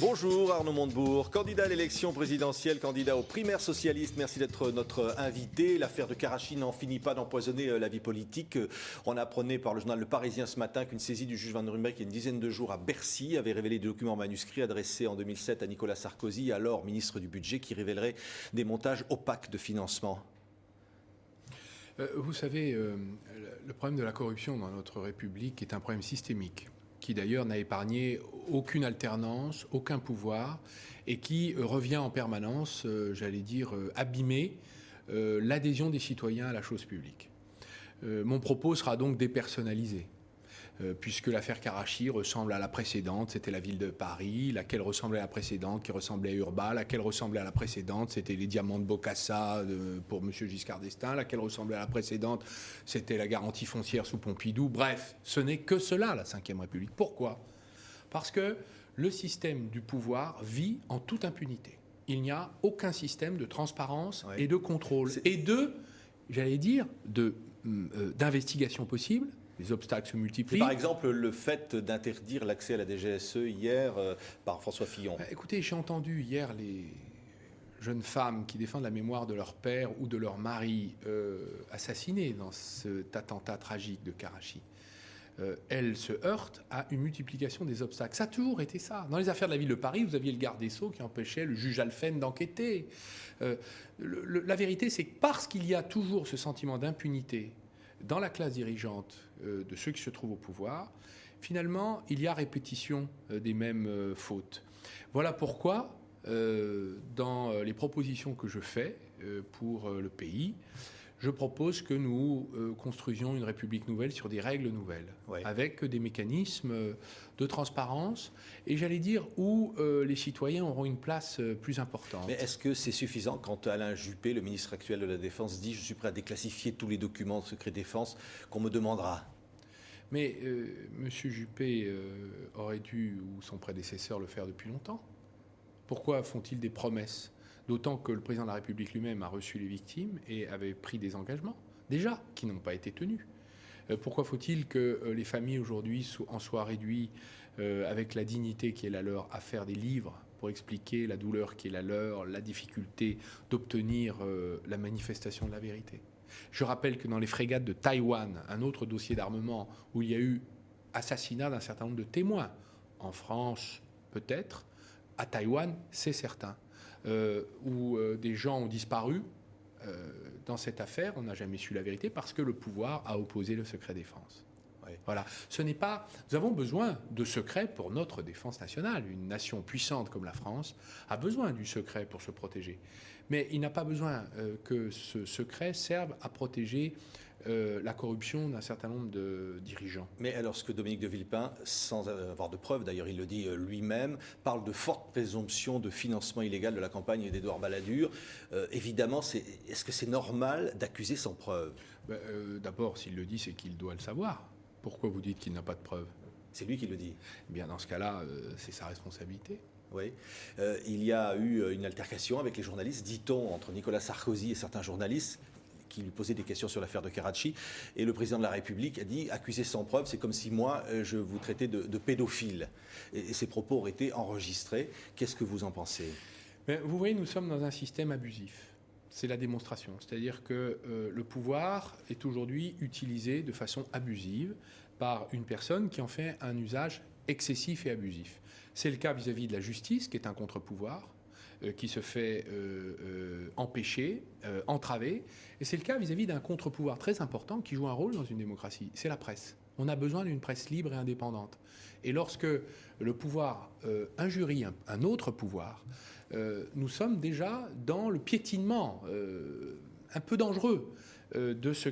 Bonjour Arnaud Montebourg, candidat à l'élection présidentielle, candidat aux primaires socialistes. Merci d'être notre invité. L'affaire de Karachi n'en finit pas d'empoisonner la vie politique. On apprenait par le journal Le Parisien ce matin qu'une saisie du juge Van Ruymbeck il y a une dizaine de jours à Bercy avait révélé des documents manuscrits adressés en 2007 à Nicolas Sarkozy, alors ministre du Budget, qui révéleraient des montages opaques de financement. Vous savez, le problème de la corruption dans notre République est un problème systémique, qui d'ailleurs n'a épargné aucune alternance, aucun pouvoir, et qui revient en permanence, abîmer l'adhésion des citoyens à la chose publique. Mon propos sera donc dépersonnalisé, puisque l'affaire Karachi ressemble à la précédente, c'était la ville de Paris, laquelle ressemblait à la précédente, qui ressemblait à Urba, laquelle ressemblait à la précédente, c'était les diamants de Bokassa pour M. Giscard d'Estaing, laquelle ressemblait à la précédente, c'était la garantie foncière sous Pompidou. Bref, ce n'est que cela, la Ve République. Pourquoi ? Parce que le système du pouvoir vit en toute impunité. Il n'y a aucun système de transparence et de contrôle, et d'investigation possible. Les obstacles se multiplient. Par exemple, le fait d'interdire l'accès à la DGSE hier par François Fillon. Écoutez, j'ai entendu hier les jeunes femmes qui défendent la mémoire de leur père ou de leur mari assassinés dans cet attentat tragique de Karachi. Elles se heurtent à une multiplication des obstacles. Ça a toujours été ça. Dans les affaires de la ville de Paris, vous aviez le garde des Sceaux qui empêchait le juge Alphen d'enquêter. La vérité, c'est que parce qu'il y a toujours ce sentiment d'impunité dans la classe dirigeante de ceux qui se trouvent au pouvoir, finalement, il y a répétition des mêmes fautes. Voilà pourquoi, dans les propositions que je fais pour le pays, je propose que nous construisions une République nouvelle sur des règles nouvelles, avec des mécanismes de transparence, et où les citoyens auront une place plus importante. Mais est-ce que c'est suffisant quand Alain Juppé, le ministre actuel de la Défense, dit « Je suis prêt à déclassifier tous les documents de secret défense qu'on me demandera ». Mais M. Juppé aurait dû, ou son prédécesseur, le faire depuis longtemps. Pourquoi font-ils des promesses ? D'autant que le président de la République lui-même a reçu les victimes et avait pris des engagements, déjà, qui n'ont pas été tenus. Pourquoi faut-il que les familles aujourd'hui en soient réduites avec la dignité qui est la leur à faire des livres pour expliquer la douleur qui est la leur, la difficulté d'obtenir la manifestation de la vérité ? Je rappelle que dans les frégates de Taïwan, un autre dossier d'armement où il y a eu assassinat d'un certain nombre de témoins, en France peut-être, à Taïwan c'est certain, où des gens ont disparu dans cette affaire, on n'a jamais su la vérité parce que le pouvoir a opposé le secret défense. Voilà. Nous avons besoin de secret pour notre défense nationale. Une nation puissante comme la France a besoin du secret pour se protéger. Mais il n'a pas besoin que ce secret serve à protéger la corruption d'un certain nombre de dirigeants. Mais alors ce que Dominique de Villepin, sans avoir de preuves, d'ailleurs il le dit lui-même, parle de forte présomption de financement illégal de la campagne d'Édouard Balladur. Évidemment, est-ce que c'est normal d'accuser sans preuve ? D'abord, s'il le dit, c'est qu'il doit le savoir. Pourquoi vous dites qu'il n'a pas de preuves ? C'est lui qui le dit. Eh bien, dans ce cas-là, c'est sa responsabilité. Oui. Il y a eu une altercation avec les journalistes, dit-on, entre Nicolas Sarkozy et certains journalistes qui lui posaient des questions sur l'affaire de Karachi. Et le président de la République a dit « Accuser sans preuve, c'est comme si moi, je vous traitais de pédophile ». Et ces propos auraient été enregistrés. Qu'est-ce que vous en pensez ? Vous voyez, nous sommes dans un système abusif. C'est la démonstration. C'est-à-dire que le pouvoir est aujourd'hui utilisé de façon abusive par une personne qui en fait un usage excessif et abusif. C'est le cas vis-à-vis de la justice, qui est un contre-pouvoir, qui se fait empêcher, entraver. Et c'est le cas vis-à-vis d'un contre-pouvoir très important qui joue un rôle dans une démocratie. C'est la presse. On a besoin d'une presse libre et indépendante. Et lorsque le pouvoir injurie un autre pouvoir, nous sommes déjà dans le piétinement un peu dangereux de ce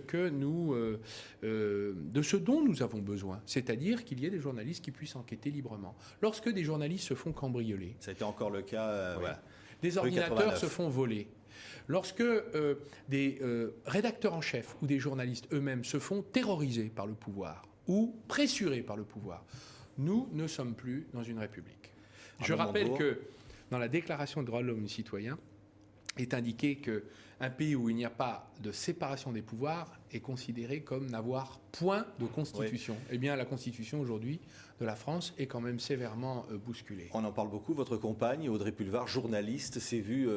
dont nous avons besoin, c'est-à-dire qu'il y ait des journalistes qui puissent enquêter librement. Lorsque des journalistes se font cambrioler, ça a été encore le cas. Voilà. Des ordinateurs se font voler. Lorsque des rédacteurs en chef ou des journalistes eux-mêmes se font terroriser par le pouvoir ou pressurés par le pouvoir, nous ne sommes plus dans une république. Je rappelle que dans la Déclaration des droits de l'homme et du citoyen, est indiqué qu'un pays où il n'y a pas de séparation des pouvoirs est considéré comme n'avoir point de constitution. Oui. Eh bien, la constitution aujourd'hui de la France est quand même sévèrement bousculée. On en parle beaucoup. Votre compagne, Audrey Pulvar, journaliste, s'est vue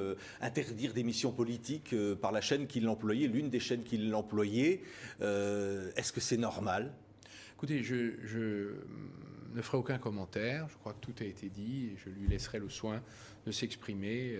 interdire d'émissions politiques par la chaîne qui l'employait, l'une des chaînes qui l'employait. Est-ce que c'est normal ? Écoutez, je ne ferai aucun commentaire. Je crois que tout a été dit et je lui laisserai le soin de s'exprimer.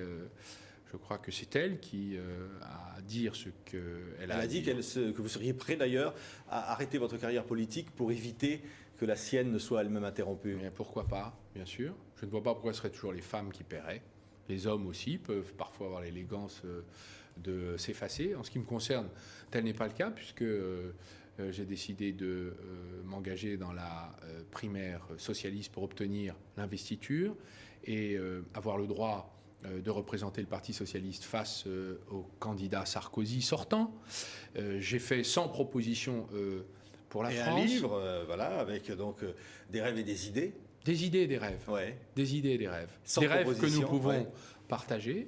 Je crois que c'est elle qui a à dire ce qu'elle a à dire. Elle a dit que vous seriez prêt d'ailleurs à arrêter votre carrière politique pour éviter que la sienne ne soit elle-même interrompue. Mais pourquoi pas, bien sûr. Je ne vois pas pourquoi ce seraient toujours les femmes qui paieraient. Les hommes aussi peuvent parfois avoir l'élégance de s'effacer. En ce qui me concerne, tel n'est pas le cas puisque j'ai décidé de m'engager dans la primaire socialiste pour obtenir l'investiture et avoir le droit de représenter le Parti socialiste face au candidat Sarkozy sortant. J'ai fait 100 propositions pour la France. Et un livre, voilà, avec donc des rêves et des idées. Des idées et des rêves. Ouais. Des idées et des rêves. Des rêves que nous pouvons partager.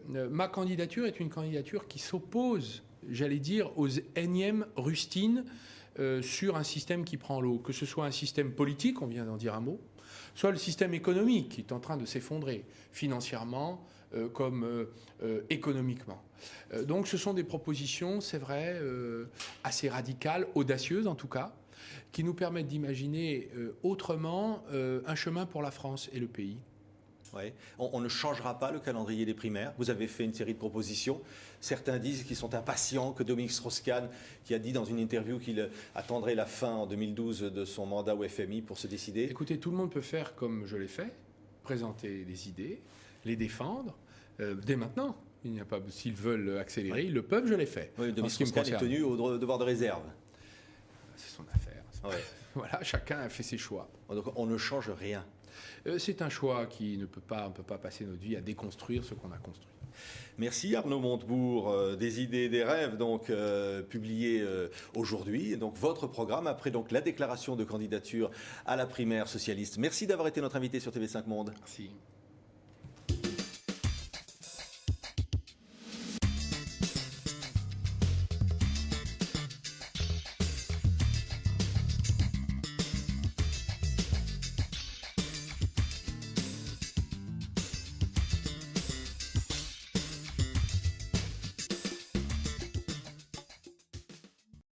Ma candidature est une candidature qui s'oppose, j'allais dire, aux énièmes rustines sur un système qui prend l'eau. Que ce soit un système politique, on vient d'en dire un mot, soit le système économique qui est en train de s'effondrer, financièrement comme économiquement. Donc ce sont des propositions, c'est vrai, assez radicales, audacieuses en tout cas, qui nous permettent d'imaginer autrement un chemin pour la France et le pays. Ouais. On ne changera pas le calendrier des primaires. Vous avez fait une série de propositions. Certains disent qu'ils sont impatients, que Dominique Strauss-Kahn, qui a dit dans une interview qu'il attendrait la fin en 2012 de son mandat au FMI pour se décider. Écoutez, tout le monde peut faire comme je l'ai fait, présenter des idées, les défendre, dès maintenant. Il n'y a pas, s'ils veulent accélérer, ils le peuvent, je l'ai fait. Oui, Dominique Strauss-Kahn est tenu au devoir de réserve. C'est son affaire. Ouais. Voilà, chacun a fait ses choix. Donc on ne change rien. C'est un choix qui ne peut pas, on ne peut pas passer notre vie à déconstruire ce qu'on a construit. Merci Arnaud Montebourg, des idées et des rêves, donc publiés aujourd'hui. Donc votre programme après donc la déclaration de candidature à la primaire socialiste. Merci d'avoir été notre invité sur TV5 Monde. Merci.